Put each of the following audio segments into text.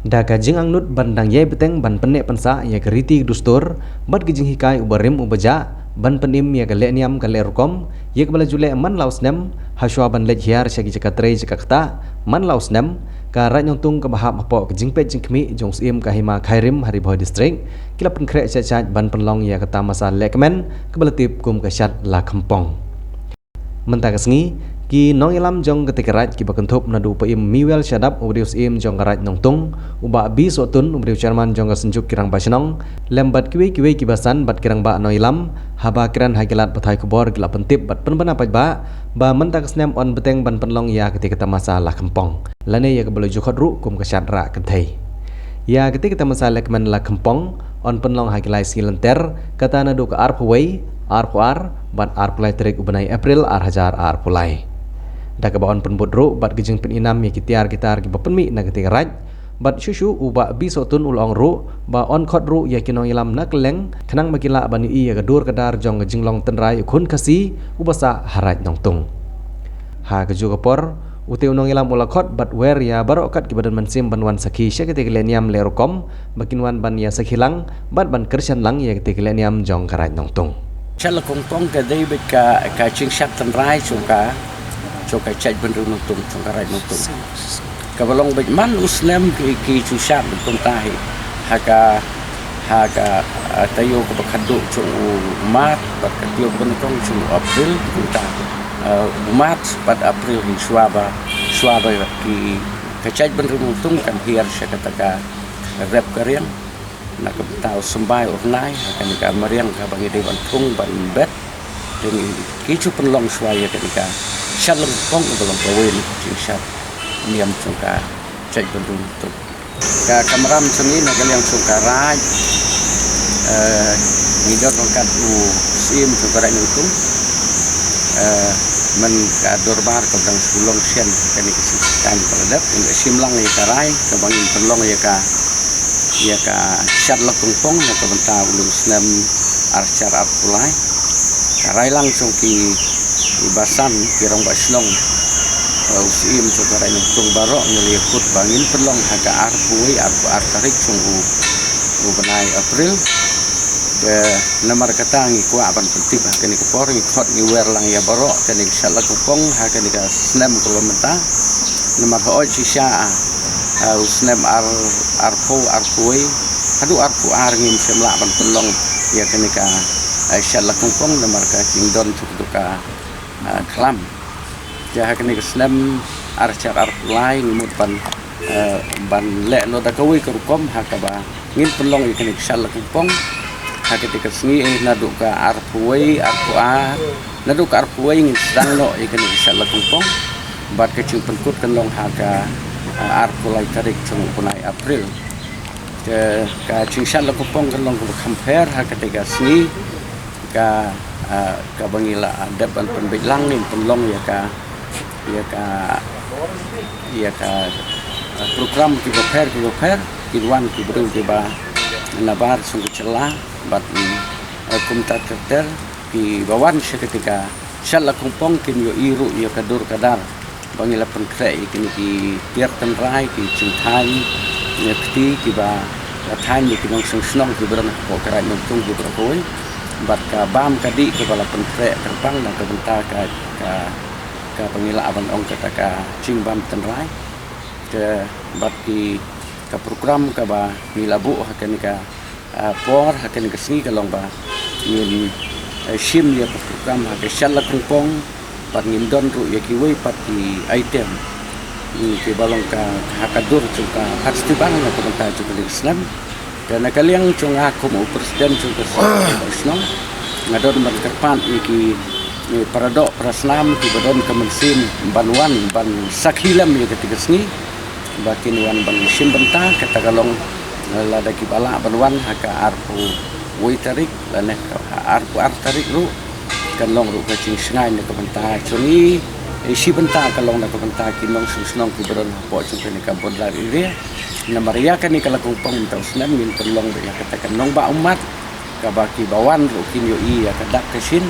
Da kajing angnut bandang ye beteng ban penek pensa ya keriti dustur bat kajing hikai ubarim ubaja ban penim ya kale niam kale rukom ye kebala jule man lausnem haswa ban lej hiar syagi jakatrei jakakta man lausnem ka rat nyongtung ke bahap apo kajing pet jingkmi jong sim kahima khairim hariboy district kila penkre cacaj ban penlong ya kata masa lekmen kebala tip kum kasyat la kampong mentang sengi ki nong ilam jong ketika raj ki bakentup nadu paim miwel syadap ubrius im jong raj nongtung uba bi sotun ubrius chairman jong senjuk kirang basenong lembat kiwi ki basan bat kirang ba nong ilam haba kiran hakilat pathai kubor gila pentip bat penbana ba mentang snem on beteng ban penlong ya ketika masa lah kempong lane ya kebelu jukot ru kum kasyat ra kentai ya ketika masa lekman lah kempong on penlong hakilai silenter kata nadu ke arpway arpuar ban arpulai terik ubenai April hajar arpulai da kabaon penbodro bat gejeng peninam ya kitiar gitar ki bapenmi na ketika raj bat syushu uba bisotun ulong ru ba on khot ru ya kinong ilam na keleng kenang makila bani i ya gadur kadar jong gejinglong tenrai khun kasi ubasa haraj nongtung ha keju kapor uti unong ilam ula khot bat wer ya barokat ki badan mansim banwan sakhi sya ketika leniam lerokom bakinwan ban ya sakhilang bat ban kersian lang ya ketika leniam jong karaj nongtung chala kongtong ka David ka ching shat tenrai choka chaj benru nongtung choka rai nongtung kabalong man usnem ki chushat nongtung tahi haka tayo ko bakado chung mat bat katiyo benong chung April kunta umat bat April hi swaba ki kachaj benru nongtung kan hiar sya kataka rep karyang nak tahu sembai ornai akan ka mariang ka bangi dewan tung ban bet dengan kicu penlong swaya ketika shalom kong dalam kawin cingsat niam sungka cek bentung ka kamaram seni nak yang sungka raj ngidot ngkat sim sungka raj nungtung men ka dorbar ka dang sulong sian kani kesikan peladap inga simlang ya karai ka bangi penlong ya ka syat lakung pong na kabenta ulung snem arcar arpulai karai langsung ki ibasan kirong baslong usim sokarai nungtung barok ngeliakut bangin pelong haga arpuai arpu artarik sunggu ubenai April ke namar katangi kuat ban pentip kani kepor ngikot ngiwer lang ya barok kani syat lakung pong haga ni ka snem kilometer namar hooj sisa usnem arpuai adu arpu ngim semla ban pelong ya kani ka syat lakung pong namar ka kingdon tuka kelam jah kini keslam arcar arpulai ngimut ban lek no da kawi kerukom hakaba ngin pelong ikani kesal lakupong hakiti kesngi nadu ka arpuai arpua nadu ka arpuai ngin sedang no ikani kesal lakupong bat kecing penkut kenlong haka arpulai tarik cung punai April ke ka cingsal lakupong kenlong compare hakiti kesngi ka bangila adab ban penbilang nin penlong ya ka program ki boper kiwan ki bru ki ba nabar sung celah bat kumta terter ki bawan seketika syalla kumpong kin yo iru ya kadur kadar bangila penkre kini ki tiar tenrai ki cintai ya ki ba than ki nong sung snong ki bran ko karai nong tung ki bro bat ka bam kadi kepala pentre terbang dan kebenta ka pengila aban ong kata ka cing bam tenrai ke bat ki ka program ka ba milabu hakani ka por hakani ka singi kalong ba ni shim ya program ha ke syalla kungpong bat ngindon ru ya ki wei pat ki item ni ke balong ka hakadur cuka festival na kebenta cuka Islam dan kalian cunga aku mau presiden juga Islam ngadon berkerpan iki paradok prasnam di badan kemensin banwan ban sakhilam ya ketika sini bakin wan ban sim benta kata kalong lada kibala banwan haka arpu woi tarik lane arpu tarik ru kalong ru kacing sengai ne kebenta cuni isi benta kalong na kebenta kinong susnong ki badan po cuka ni kabon lari dia namaria kan ni kalakung pang taus nan min pelong ya katakan nong ba umat kabaki bawan rukin yo iya kadak kesin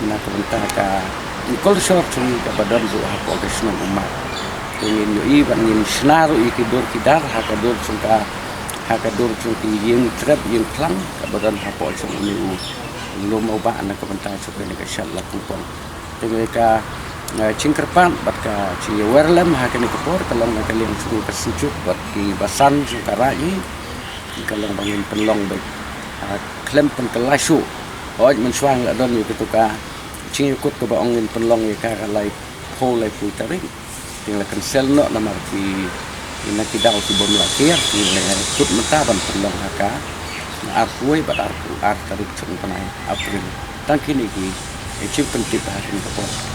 na kebenta ka kulsor cuni ka badan ru hapo kesnong umat ingin yoi ban ingin senaru ikidur kidar hakadur sungki yang trap yang klang kabaran hapo sung ini lu mau ba anak kebentar supaya ni insyaallah kumpul dengan ka cingkerpan bat ka ci werlem hakani kepor kalau kalian suruh kesencut bat ki basan sukarai kalau bangin penlong baik klem penkelasyu oj mensuang adon itu ka cingkut ke baongin penlong ka kalai polai putari tinggal cancel no namar ki ina kidau ti bom lakir ki kut mentaban penlong haka arkuai bat arku tarik cung panai april tangkini ki cip pentip hakin kepor